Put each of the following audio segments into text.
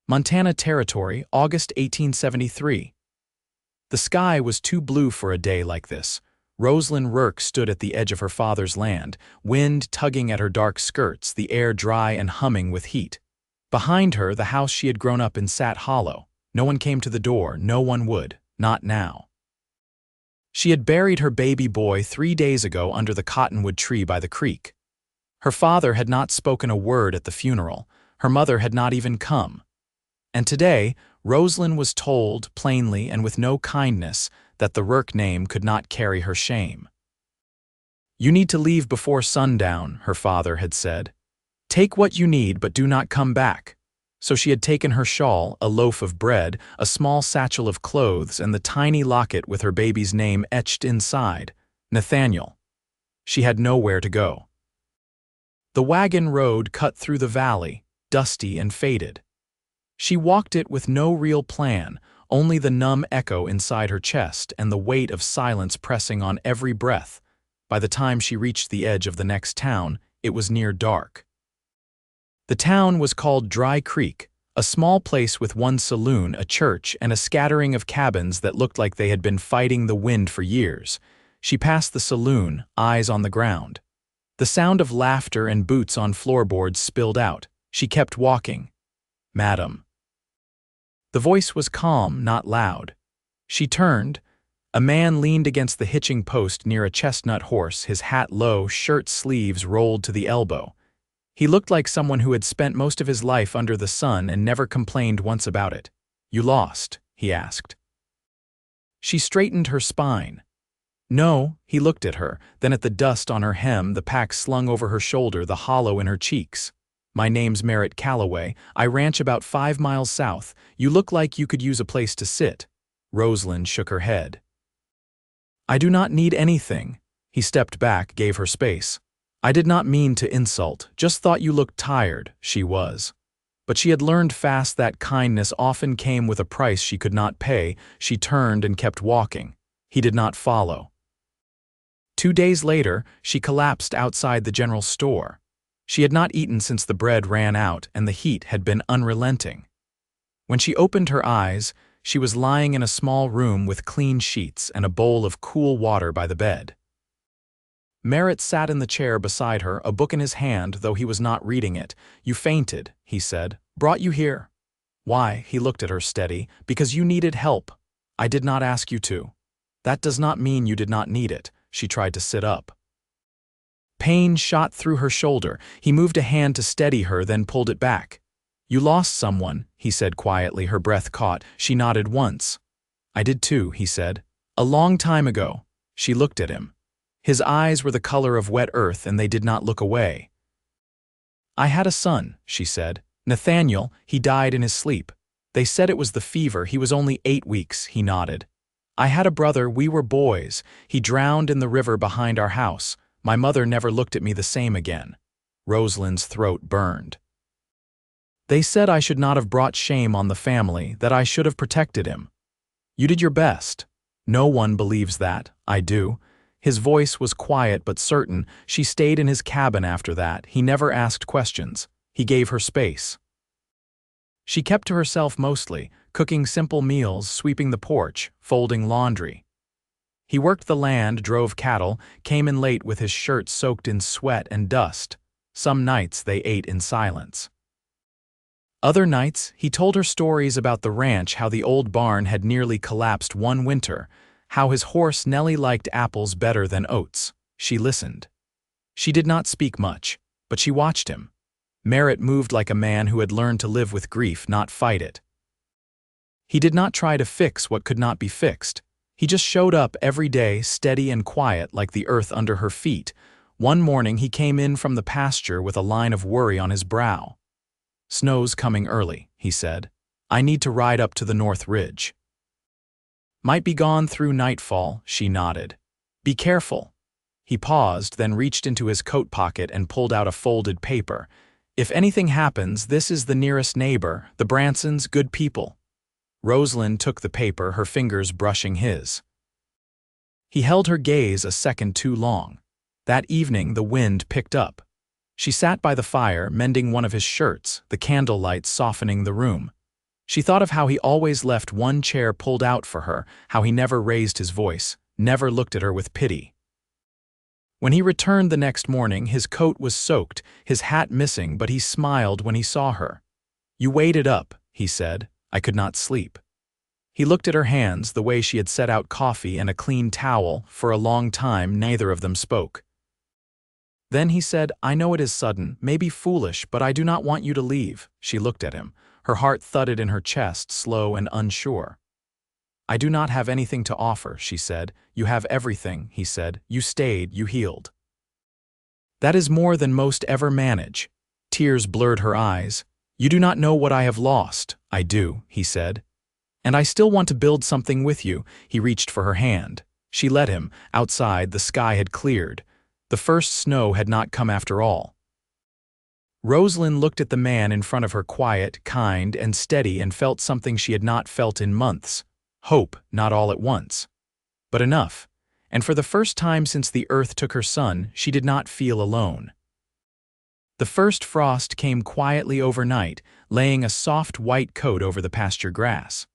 Montana Territory, August 1873. The sky was too blue for a day like this. Roselyn Rourke stood at the edge of her father's land, wind tugging at her dark skirts, the air dry and humming with heat. Behind her, the house she had grown up in sat hollow. No one came to the door, no one would, not now. She had buried her baby boy 3 days ago under the cottonwood tree by the creek. Her father had not spoken a word at the funeral. Her mother had not even come. And today, Roselyn was told, plainly and with no kindness, that the Rourke name could not carry her shame. "You need to leave before sundown," her father had said. "Take what you need, but do not come back." So she had taken her shawl, a loaf of bread, a small satchel of clothes, and the tiny locket with her baby's name etched inside, Nathaniel. She had nowhere to go. The wagon road cut through the valley, dusty and faded. She walked it with no real plan, only the numb echo inside her chest and the weight of silence pressing on every breath. By the time she reached the edge of the next town, it was near dark. The town was called Dry Creek, a small place with one saloon, a church, and a scattering of cabins that looked like they had been fighting the wind for years. She passed the saloon, eyes on the ground. The sound of laughter and boots on floorboards spilled out. She kept walking. "Madam." The voice was calm, not loud. She turned. A man leaned against the hitching post near a chestnut horse, his hat low, shirt sleeves rolled to the elbow. He looked like someone who had spent most of his life under the sun and never complained once about it. "You lost?" he asked. She straightened her spine. "No," he looked at her, then at the dust on her hem, the pack slung over her shoulder, the hollow in her cheeks. "My name's Merritt Calloway. I ranch about 5 miles south. You look like you could use a place to sit." Roselyn shook her head. "I do not need anything." He stepped back, gave her space. "I did not mean to insult, just thought you looked tired." She was. But she had learned fast that kindness often came with a price she could not pay. She turned and kept walking. He did not follow. 2 days later, she collapsed outside the general store. She had not eaten since the bread ran out, and the heat had been unrelenting. When she opened her eyes, she was lying in a small room with clean sheets and a bowl of cool water by the bed. Merritt sat in the chair beside her, a book in his hand, though he was not reading it. "You fainted," he said. "Brought you here." "Why?" He looked at her steady. "Because you needed help. I did not ask you to." "That does not mean you did not need it." She tried to sit up. Pain shot through her shoulder. He moved a hand to steady her, then pulled it back. "You lost someone," he said quietly, her breath caught. She nodded once. "I did too," he said. "A long time ago." She looked at him. His eyes were the color of wet earth, and they did not look away. "I had a son," she said. "Nathaniel, he died in his sleep. They said it was the fever. He was only 8 weeks," he nodded. "I had a brother. We were boys. He drowned in the river behind our house. My mother never looked at me the same again." Roselyn's throat burned. "They said I should not have brought shame on the family, that I should have protected him. You did your best." "No one believes that. I do." His voice was quiet but certain. She stayed in his cabin after that. He never asked questions. He gave her space. She kept to herself mostly, cooking simple meals, sweeping the porch, folding laundry. He worked the land, drove cattle, came in late with his shirt soaked in sweat and dust. Some nights they ate in silence. Other nights, he told her stories about the ranch, how the old barn had nearly collapsed one winter, how his horse Nellie liked apples better than oats. She listened. She did not speak much, but she watched him. Merritt moved like a man who had learned to live with grief, not fight it. He did not try to fix what could not be fixed. He just showed up every day, steady and quiet like the earth under her feet. One morning he came in from the pasture with a line of worry on his brow. "Snow's coming early," he said. "I need to ride up to the North Ridge." "Might be gone through nightfall," she nodded. "Be careful." He paused, then reached into his coat pocket and pulled out a folded paper. "If anything happens, this is the nearest neighbor, the Bransons, good people." Roselyn took the paper, her fingers brushing his. He held her gaze a second too long. That evening the wind picked up. She sat by the fire, mending one of his shirts, the candlelight softening the room. She thought of how he always left one chair pulled out for her, how he never raised his voice, never looked at her with pity. When he returned the next morning, his coat was soaked, his hat missing, but he smiled when he saw her. "You waited up," he said. "I could not sleep." He looked at her hands, the way she had set out coffee and a clean towel. For a long time, neither of them spoke. Then he said, "I know it is sudden, maybe foolish, but I do not want you to leave." She looked at him. Her heart thudded in her chest, slow and unsure. "I do not have anything to offer," she said. "You have everything," he said. "You stayed, you healed." "That is more than most ever manage." Tears blurred her eyes. "You do not know what I have lost." "I do," he said. "And I still want to build something with you." He reached for her hand. She let him. Outside, the sky had cleared. The first snow had not come after all. Roselyn looked at the man in front of her, quiet, kind, and steady, and felt something she had not felt in months. Hope, not all at once, but enough. And for the first time since the earth took her son, she did not feel alone. The first frost came quietly overnight, laying a soft white coat over the pasture grass.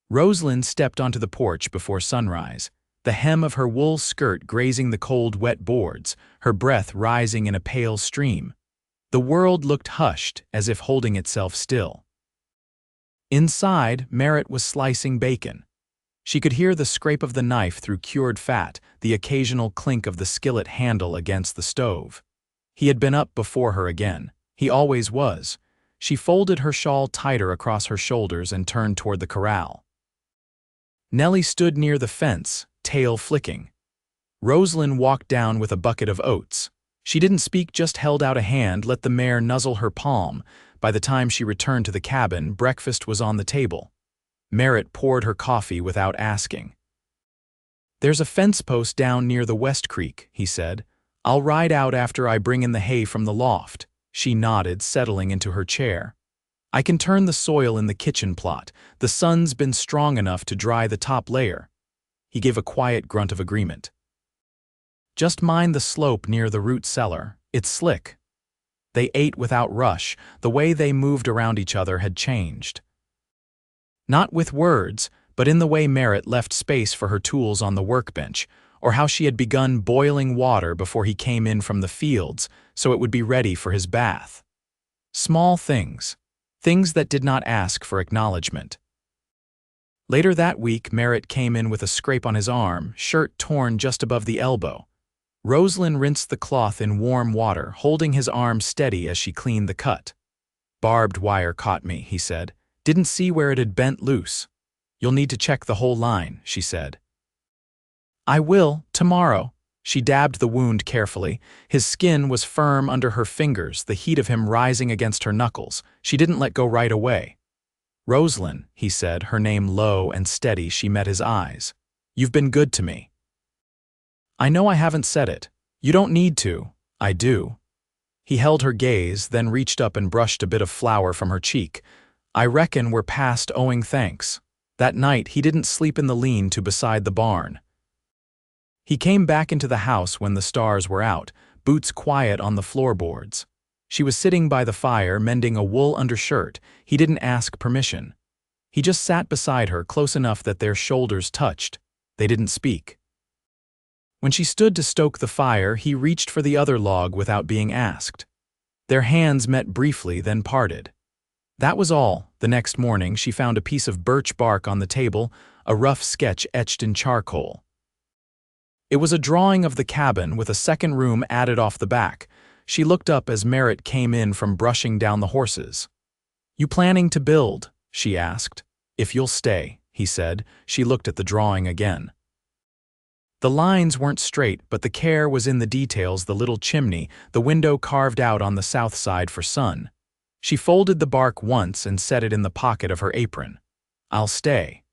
Roselyn stepped onto the porch before sunrise, the hem of her wool skirt grazing the cold, wet boards, her breath rising in a pale stream. The world looked hushed, as if holding itself still. Inside, Merritt was slicing bacon. She could hear the scrape of the knife through cured fat, the occasional clink of the skillet handle against the stove. He had been up before her again. He always was. She folded her shawl tighter across her shoulders and turned toward the corral. Nellie stood near the fence, tail flicking. Roselyn walked down with a bucket of oats. She didn't speak, just held out a hand, let the mare nuzzle her palm. By the time she returned to the cabin, breakfast was on the table. Merritt poured her coffee without asking. "There's a fence post down near the West Creek," he said. "I'll ride out after I bring in the hay from the loft." She nodded, settling into her chair. "I can turn the soil in the kitchen plot. The sun's been strong enough to dry the top layer." He gave a quiet grunt of agreement. "Just mind the slope near the root cellar. It's slick." They ate without rush. The way they moved around each other had changed. Not with words, but in the way Merritt left space for her tools on the workbench, or how she had begun boiling water before he came in from the fields so it would be ready for his bath. Small things. Things that did not ask for acknowledgement. Later that week, Merritt came in with a scrape on his arm, shirt torn just above the elbow. Roselyn rinsed the cloth in warm water, holding his arm steady as she cleaned the cut. "Barbed wire caught me," he said. "Didn't see where it had bent loose." "You'll need to check the whole line," she said. "I will, tomorrow." She dabbed the wound carefully. His skin was firm under her fingers, the heat of him rising against her knuckles. She didn't let go right away. "Roselyn," he said, her name low and steady. She met his eyes. "You've been good to me." "I know I haven't said it. You don't need to." "I do." He held her gaze, then reached up and brushed a bit of flour from her cheek. "I reckon we're past owing thanks." That night, he didn't sleep in the lean-to beside the barn. He came back into the house when the stars were out, boots quiet on the floorboards. She was sitting by the fire, mending a wool undershirt. He didn't ask permission. He just sat beside her, close enough that their shoulders touched. They didn't speak. When she stood to stoke the fire, he reached for the other log without being asked. Their hands met briefly, then parted. That was all. The next morning, she found a piece of birch bark on the table, a rough sketch etched in charcoal. It was a drawing of the cabin with a second room added off the back. She looked up as Merritt came in from brushing down the horses. "You planning to build?" she asked. "If you'll stay," he said. She looked at the drawing again. The lines weren't straight, but the care was in the details, the little chimney, the window carved out on the south side for sun. She folded the bark once and set it in the pocket of her apron. "I'll stay."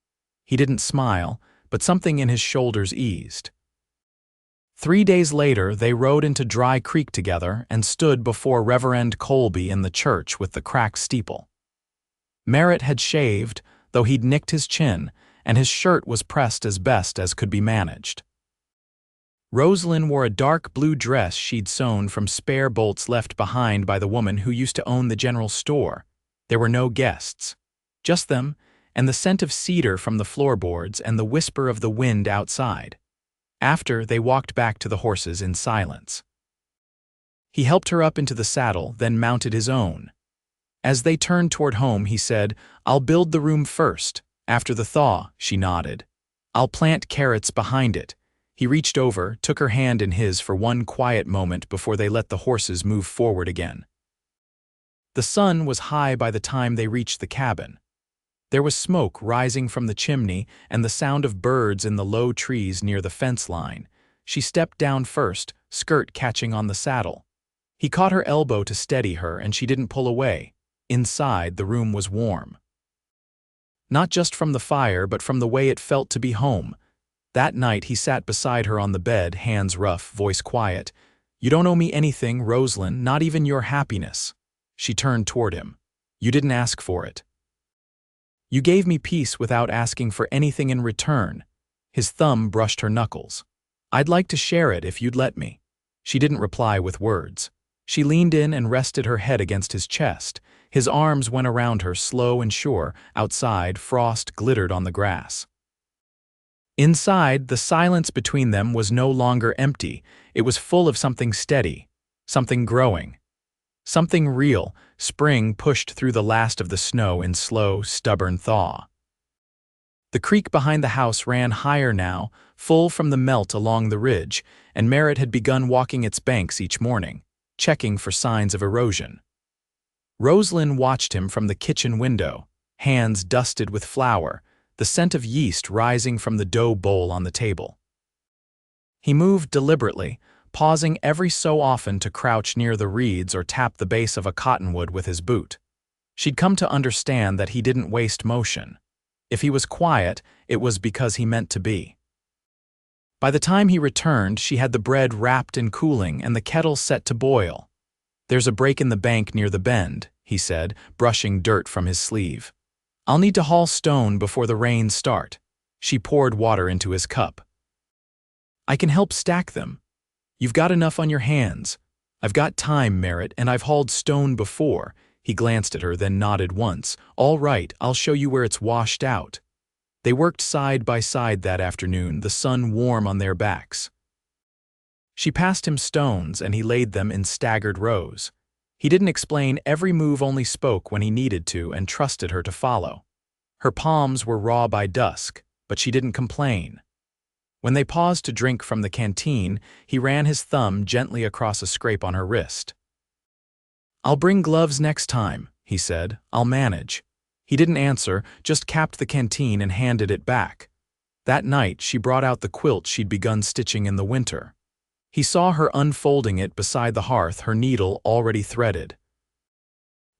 He didn't smile, but something in his shoulders eased. 3 days later, they rode into Dry Creek together and stood before Reverend Colby in the church with the cracked steeple. Merritt had shaved, though he'd nicked his chin, and his shirt was pressed as best as could be managed. Roselyn wore a dark blue dress she'd sewn from spare bolts left behind by the woman who used to own the general store. There were no guests. Just them, and the scent of cedar from the floorboards and the whisper of the wind outside. After, they walked back to the horses in silence. He helped her up into the saddle, then mounted his own. As they turned toward home, he said, "I'll build the room first. After the thaw," she nodded. "I'll plant carrots behind it." He reached over, took her hand in his for one quiet moment before they let the horses move forward again. The sun was high by the time they reached the cabin. There was smoke rising from the chimney and the sound of birds in the low trees near the fence line. She stepped down first, skirt catching on the saddle. He caught her elbow to steady her, and she didn't pull away. Inside, the room was warm. Not just from the fire, but from the way it felt to be home. That night, he sat beside her on the bed, hands rough, voice quiet. "You don't owe me anything, Roselyn, not even your happiness." She turned toward him. "You didn't ask for it. You gave me peace without asking for anything in return." His thumb brushed her knuckles. "I'd like to share it if you'd let me." She didn't reply with words. She leaned in and rested her head against his chest. His arms went around her, slow and sure. Outside, frost glittered on the grass. Inside, the silence between them was no longer empty. It was full of something steady, something growing, something real. Spring pushed through the last of the snow in slow, stubborn thaw. The creek behind the house ran higher now, full from the melt along the ridge, and Merritt had begun walking its banks each morning, checking for signs of erosion. Roselyn watched him from the kitchen window, hands dusted with flour, the scent of yeast rising from the dough bowl on the table. He moved deliberately, pausing every so often to crouch near the reeds or tap the base of a cottonwood with his boot. She'd come to understand that he didn't waste motion. If he was quiet, it was because he meant to be. By the time he returned, she had the bread wrapped and cooling and the kettle set to boil. "There's a break in the bank near the bend," he said, brushing dirt from his sleeve. "I'll need to haul stone before the rains start." She poured water into his cup. "I can help stack them. You've got enough on your hands." "I've got time, Merritt, and I've hauled stone before." He glanced at her, then nodded once. "All right, I'll show you where it's washed out." They worked side by side that afternoon, the sun warm on their backs. She passed him stones, and he laid them in staggered rows. He didn't explain every move, only spoke when he needed to and trusted her to follow. Her palms were raw by dusk, but she didn't complain. When they paused to drink from the canteen, he ran his thumb gently across a scrape on her wrist. "I'll bring gloves next time," he said. "I'll manage." He didn't answer, just capped the canteen and handed it back. That night, she brought out the quilt she'd begun stitching in the winter. He saw her unfolding it beside the hearth, her needle already threaded.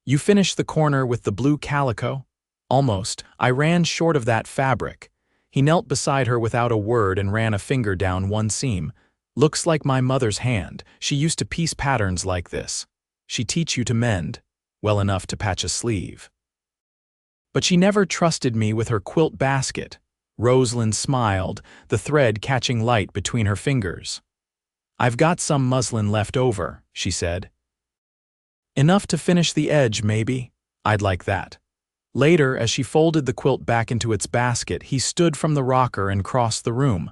"You finished the corner with the blue calico?" "Almost. I ran short of that fabric." He knelt beside her without a word and ran a finger down one seam. "Looks like my mother's hand. She used to piece patterns like this. She teach you to mend, well enough to patch a sleeve. But she never trusted me with her quilt basket." Roselyn smiled, the thread catching light between her fingers. "I've got some muslin left over," she said. "Enough to finish the edge, maybe? I'd like that." Later, as she folded the quilt back into its basket, he stood from the rocker and crossed the room.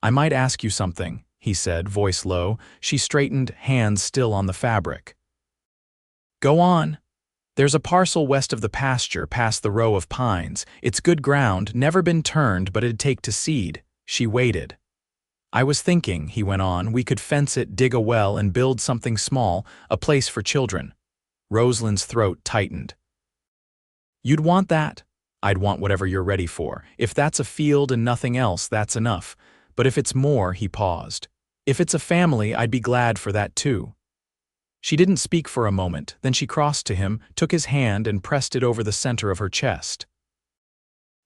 "I might ask you something," he said, voice low. She straightened, hands still on the fabric. "Go on." "There's a parcel west of the pasture, past the row of pines. It's good ground, never been turned, but it'd take to seed." She waited. "I was thinking," he went on, "we could fence it, dig a well, and build something small, a place for children." Roselyn's throat tightened. "You'd want that?" "I'd want whatever you're ready for. If that's a field and nothing else, that's enough. But if it's more," he paused. "If it's a family, I'd be glad for that too." She didn't speak for a moment, then she crossed to him, took his hand and pressed it over the center of her chest.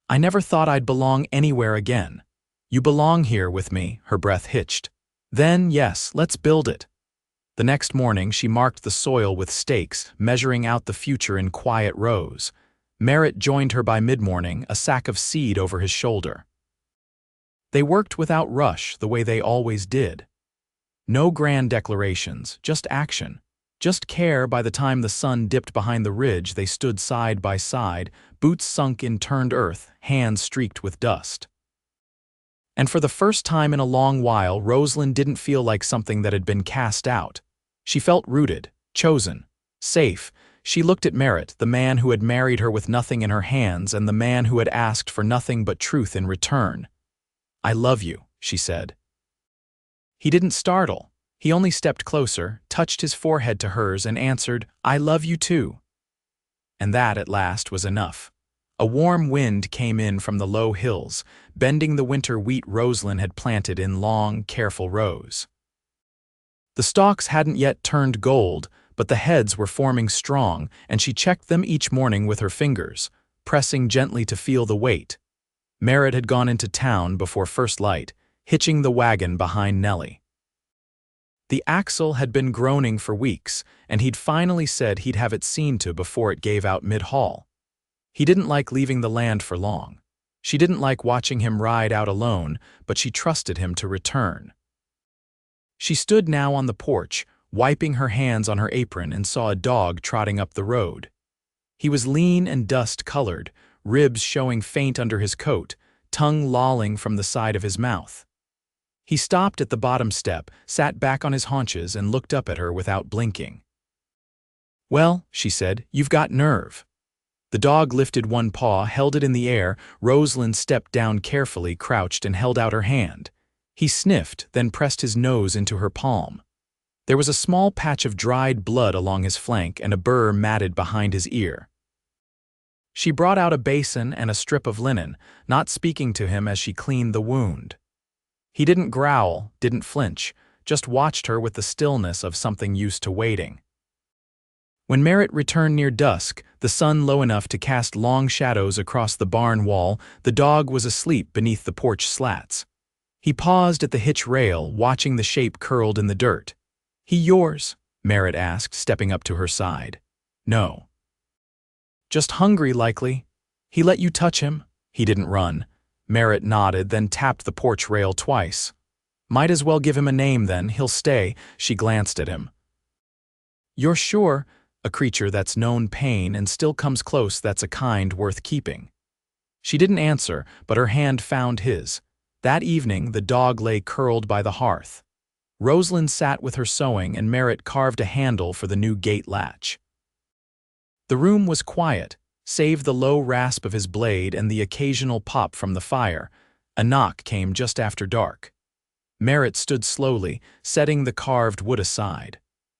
"I never thought I'd belong anywhere again. You belong here with me," her breath hitched. "Then, yes, let's build it." The next morning, she marked the soil with stakes, measuring out the future in quiet rows. Merritt joined her by mid-morning, a sack of seed over his shoulder. They worked without rush, the way they always did. No grand declarations, just action. Just care. By the time the sun dipped behind the ridge, they stood side by side, boots sunk in turned earth, hands streaked with dust. And for the first time in a long while, Roselyn didn't feel like something that had been cast out. She felt rooted, chosen, safe. She looked at Merritt, the man who had married her with nothing in her hands and the man who had asked for nothing but truth in return. "I love you," she said. He didn't startle. He only stepped closer, touched his forehead to hers and answered, "I love you too." And that, at last, was enough. A warm wind came in from the low hills, bending the winter wheat Roselyn had planted in long, careful rows. The stalks hadn't yet turned gold, but the heads were forming strong, and she checked them each morning with her fingers, pressing gently to feel the weight. Merritt had gone into town before first light, hitching the wagon behind Nellie. The axle had been groaning for weeks, and he'd finally said he'd have it seen to before it gave out mid-haul. He didn't like leaving the land for long. She didn't like watching him ride out alone, but she trusted him to return. She stood now on the porch, wiping her hands on her apron, and saw a dog trotting up the road. He was lean and dust-colored, ribs showing faint under his coat, tongue lolling from the side of his mouth. He stopped at the bottom step, sat back on his haunches, and looked up at her without blinking. "Well," she said, "you've got nerve." The dog lifted one paw, held it in the air. Roselyn stepped down carefully, crouched, and held out her hand. He sniffed, then pressed his nose into her palm. There was a small patch of dried blood along his flank and a burr matted behind his ear. She brought out a basin and a strip of linen, not speaking to him as she cleaned the wound. He didn't growl, didn't flinch, just watched her with the stillness of something used to waiting. When Merritt returned near dusk, the sun low enough to cast long shadows across the barn wall, the dog was asleep beneath the porch slats. He paused at the hitch rail, watching the shape curled in the dirt. "He yours?" Merritt asked, stepping up to her side. "No." "Just hungry, likely. He let you touch him?" "He didn't run." Merritt nodded, then tapped the porch rail twice. "Might as well give him a name then, he'll stay." She glanced at him. "You're sure? A creature that's known pain and still comes close, that's a kind worth keeping." She didn't answer, but her hand found his. That evening, the dog lay curled by the hearth. Roselyn sat with her sewing, and Merritt carved a handle for the new gate latch. The room was quiet, save the low rasp of his blade and the occasional pop from the fire. A knock came just after dark. Merritt stood slowly, setting the carved wood aside.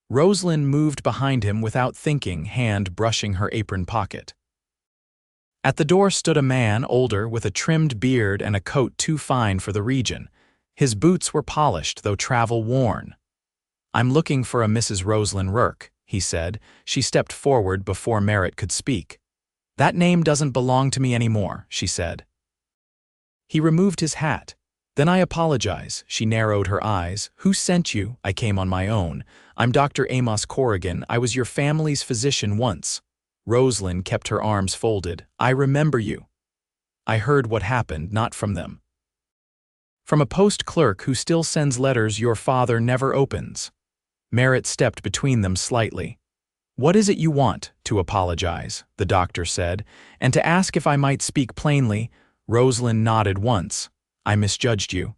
Roselyn moved behind him without thinking, hand brushing her apron pocket. At the door stood a man, older, with a trimmed beard and a coat too fine for the region. His boots were polished, though travel-worn. "I'm looking for a Mrs. Roselyn Rourke," he said. She stepped forward before Merritt could speak. "That name doesn't belong to me anymore," she said. He removed his hat. "Then I apologize." She narrowed her eyes. "Who sent you?" "I came on my own. I'm Dr. Amos Corrigan. I was your family's physician once." Roselyn kept her arms folded. "I remember you." "I heard what happened, not from them. From a post clerk who still sends letters your father never opens." Merritt stepped between them slightly. "What is it you want?" "To apologize," the doctor said, "and to ask if I might speak plainly." Roselyn nodded once. "I misjudged you.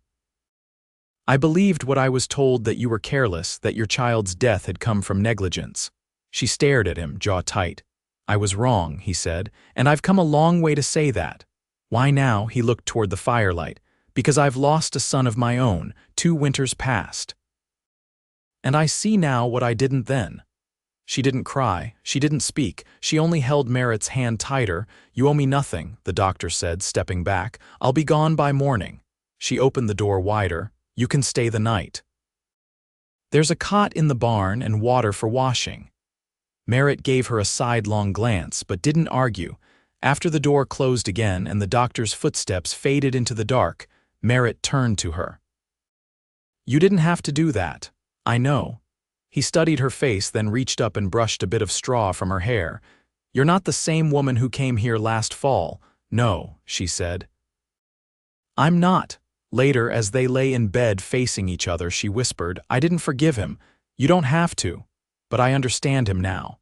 I believed what I was told, that you were careless, that your child's death had come from negligence." She stared at him, jaw tight. "I was wrong," he said, "and I've come a long way to say that." "Why now?" He looked toward the firelight. "Because I've lost a son of my own, 2 winters past. And I see now what I didn't then." She didn't cry. She didn't speak. She only held Merritt's hand tighter. "You owe me nothing," the doctor said, stepping back. "I'll be gone by morning." She opened the door wider. "You can stay the night. There's a cot in the barn and water for washing." Merritt gave her a sidelong glance, but didn't argue. After the door closed again and the doctor's footsteps faded into the dark, Merritt turned to her. "You didn't have to do that. I know." He studied her face, then reached up and brushed a bit of straw from her hair. "You're not the same woman who came here last fall." "No," she said. "I'm not." Later, as they lay in bed facing each other, she whispered, "I didn't forgive him. You don't have to. But I understand him now."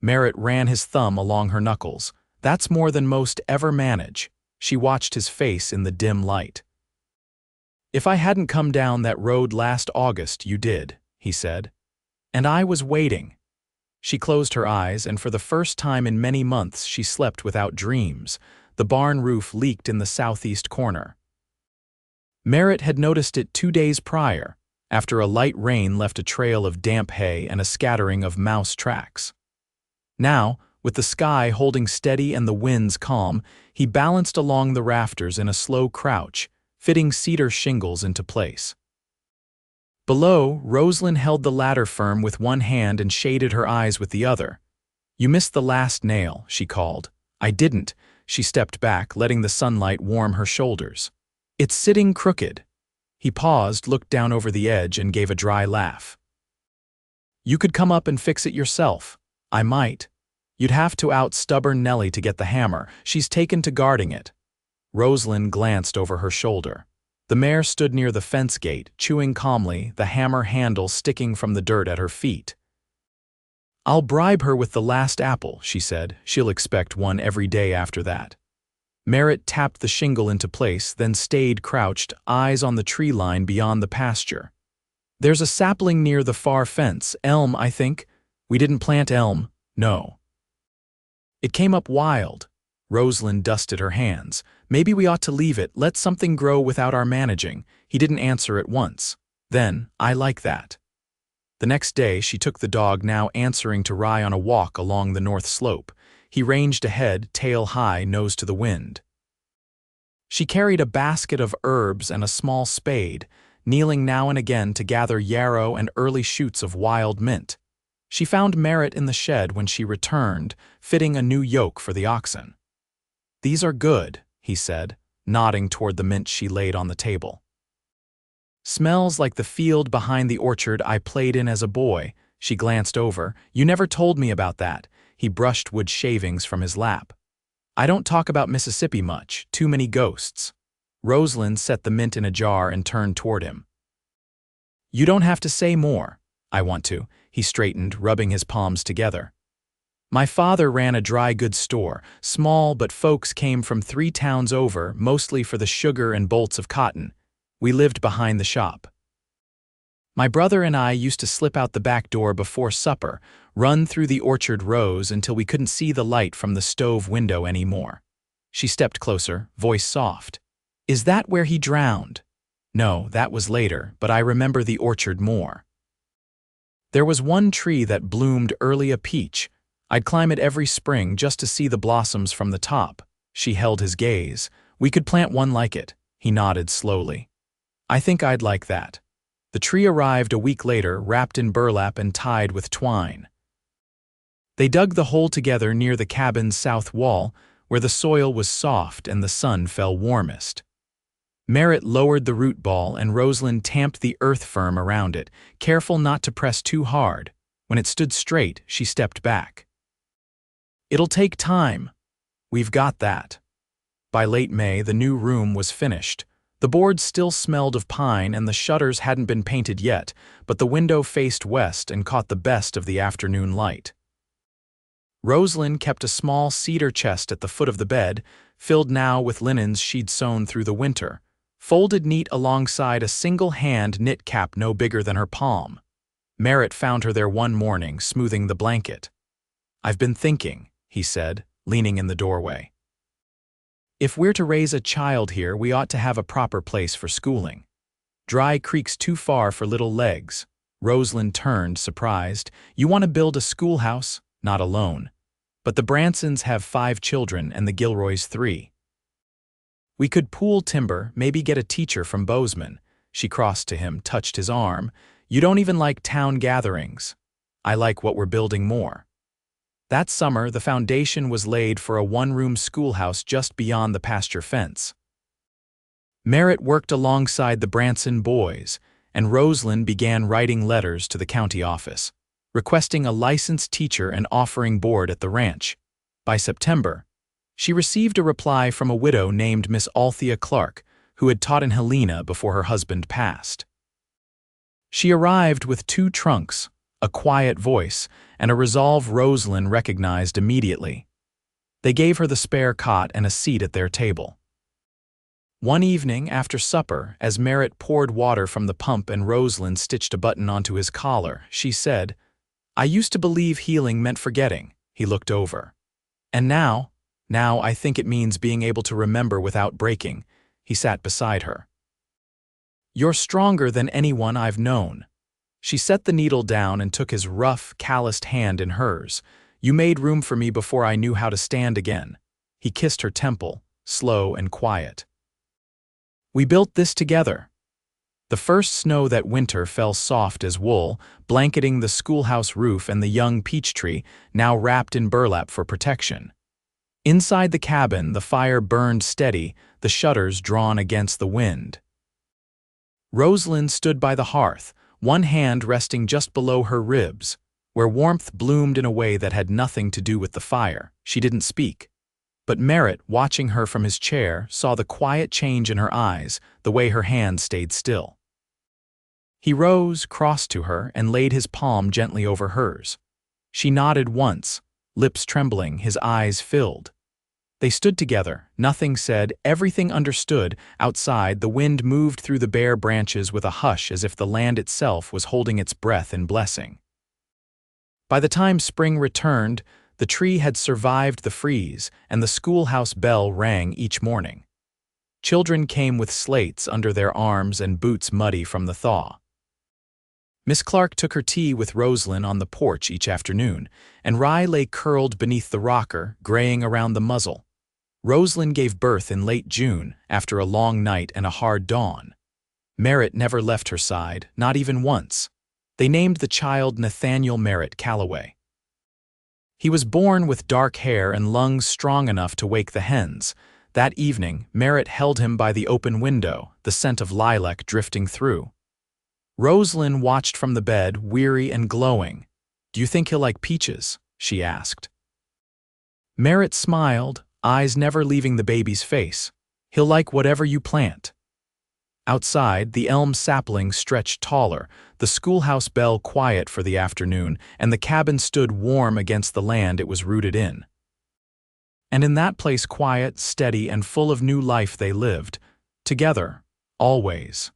Merritt ran his thumb along her knuckles. That's more than most ever manage. She watched his face in the dim light. If I hadn't come down that road last August, you did, he said. And I was waiting. She closed her eyes, and for the first time in many months she slept without dreams. The barn roof leaked in the southeast corner. Merritt had noticed it 2 days prior, after a light rain left a trail of damp hay and a scattering of mouse tracks. Now, with the sky holding steady and the winds calm, he balanced along the rafters in a slow crouch, fitting cedar shingles into place. Below, Roselyn held the ladder firm with one hand and shaded her eyes with the other. "You missed the last nail," she called. "I didn't." She stepped back, letting the sunlight warm her shoulders. "It's sitting crooked." He paused, looked down over the edge, and gave a dry laugh. "You could come up and fix it yourself." "I might. You'd have to out stubborn Nellie to get the hammer. She's taken to guarding it." Roselyn glanced over her shoulder. The mare stood near the fence gate, chewing calmly, the hammer handle sticking from the dirt at her feet. "I'll bribe her with the last apple," she said. "She'll expect one every day after that." Merritt tapped the shingle into place, then stayed crouched, eyes on the tree line beyond the pasture. "There's a sapling near the far fence. Elm, I think." "We didn't plant elm." "No." "It came up wild." Roselyn dusted her hands. "Maybe we ought to leave it, let something grow without our managing." He didn't answer at once. Then, "I like that." The next day she took the dog, now answering to Rye, on a walk along the north slope. He ranged ahead, tail high, nose to the wind. She carried a basket of herbs and a small spade, kneeling now and again to gather yarrow and early shoots of wild mint. She found Merritt in the shed when she returned, fitting a new yoke for the oxen. "These are good," he said, nodding toward the mint she laid on the table. "Smells like the field behind the orchard I played in as a boy." She glanced over. "You never told me about that." He brushed wood shavings from his lap. "I don't talk about Mississippi much, too many ghosts." Roselyn set the mint in a jar and turned toward him. "You don't have to say more." "I want to." He straightened, rubbing his palms together. "My father ran a dry goods store, small, but folks came from 3 towns over, mostly for the sugar and bolts of cotton. We lived behind the shop. My brother and I used to slip out the back door before supper, run through the orchard rows until we couldn't see the light from the stove window anymore." She stepped closer, voice soft. "Is that where he drowned?" "No, that was later, but I remember the orchard more. There was one tree that bloomed early, a peach. I'd climb it every spring just to see the blossoms from the top." She held his gaze. "We could plant one like it." He nodded slowly. "I think I'd like that." The tree arrived a week later, wrapped in burlap and tied with twine. They dug the hole together near the cabin's south wall, where the soil was soft and the sun fell warmest. Merritt lowered the root ball and Roselyn tamped the earth firm around it, careful not to press too hard. When it stood straight, she stepped back. "It'll take time." "We've got that." By late May, the new room was finished. The boards still smelled of pine and the shutters hadn't been painted yet, but the window faced west and caught the best of the afternoon light. Roselyn kept a small cedar chest at the foot of the bed, filled now with linens she'd sewn through the winter, folded neat alongside a single-hand knit cap no bigger than her palm. Merritt found her there one morning, smoothing the blanket. "I've been thinking," he said, leaning in the doorway. "If we're to raise a child here, we ought to have a proper place for schooling. Dry Creek's too far for little legs." Roselyn turned, surprised. "You want to build a schoolhouse?" "Not alone. But the Bransons have 5 children and the Gilroys 3. We could pool timber, maybe get a teacher from Bozeman." She crossed to him, touched his arm. "You don't even like town gatherings." "I like what we're building more." That summer, the foundation was laid for a 1-room schoolhouse just beyond the pasture fence. Merritt worked alongside the Branson boys, and Roselyn began writing letters to the county office, requesting a licensed teacher and offering board at the ranch. By September, she received a reply from a widow named Miss Althea Clark, who had taught in Helena before her husband passed. She arrived with 2 trunks, a quiet voice, and a resolve Roselyn recognized immediately. They gave her the spare cot and a seat at their table. One evening after supper, as Merritt poured water from the pump and Roselyn stitched a button onto his collar, she said, "I used to believe healing meant forgetting." He looked over. "And now I think it means being able to remember without breaking." He sat beside her. "You're stronger than anyone I've known." She set the needle down and took his rough, calloused hand in hers. "You made room for me before I knew how to stand again." He kissed her temple, slow and quiet. "We built this together." The first snow that winter fell soft as wool, blanketing the schoolhouse roof and the young peach tree, now wrapped in burlap for protection. Inside the cabin, the fire burned steady, the shutters drawn against the wind. Roselyn stood by the hearth, one hand resting just below her ribs, where warmth bloomed in a way that had nothing to do with the fire. She didn't speak. But Merritt, watching her from his chair, saw the quiet change in her eyes, the way her hand stayed still. He rose, crossed to her, and laid his palm gently over hers. She nodded once, lips trembling, his eyes filled. They stood together, nothing said, everything understood. Outside, the wind moved through the bare branches with a hush as if the land itself was holding its breath in blessing. By the time spring returned, the tree had survived the freeze, and the schoolhouse bell rang each morning. Children came with slates under their arms and boots muddy from the thaw. Miss Clark took her tea with Roselyn on the porch each afternoon, and Rye lay curled beneath the rocker, graying around the muzzle. Roselyn gave birth in late June, after a long night and a hard dawn. Merritt never left her side, not even once. They named the child Nathaniel Merritt Calloway. He was born with dark hair and lungs strong enough to wake the hens. That evening, Merritt held him by the open window, the scent of lilac drifting through. Roselyn watched from the bed, weary and glowing. "Do you think he'll like peaches?" she asked. Merritt smiled, eyes never leaving the baby's face. "He'll like whatever you plant." Outside, the elm saplings stretched taller, the schoolhouse bell quiet for the afternoon, and the cabin stood warm against the land it was rooted in. And in that place quiet, steady, and full of new life they lived, together, always.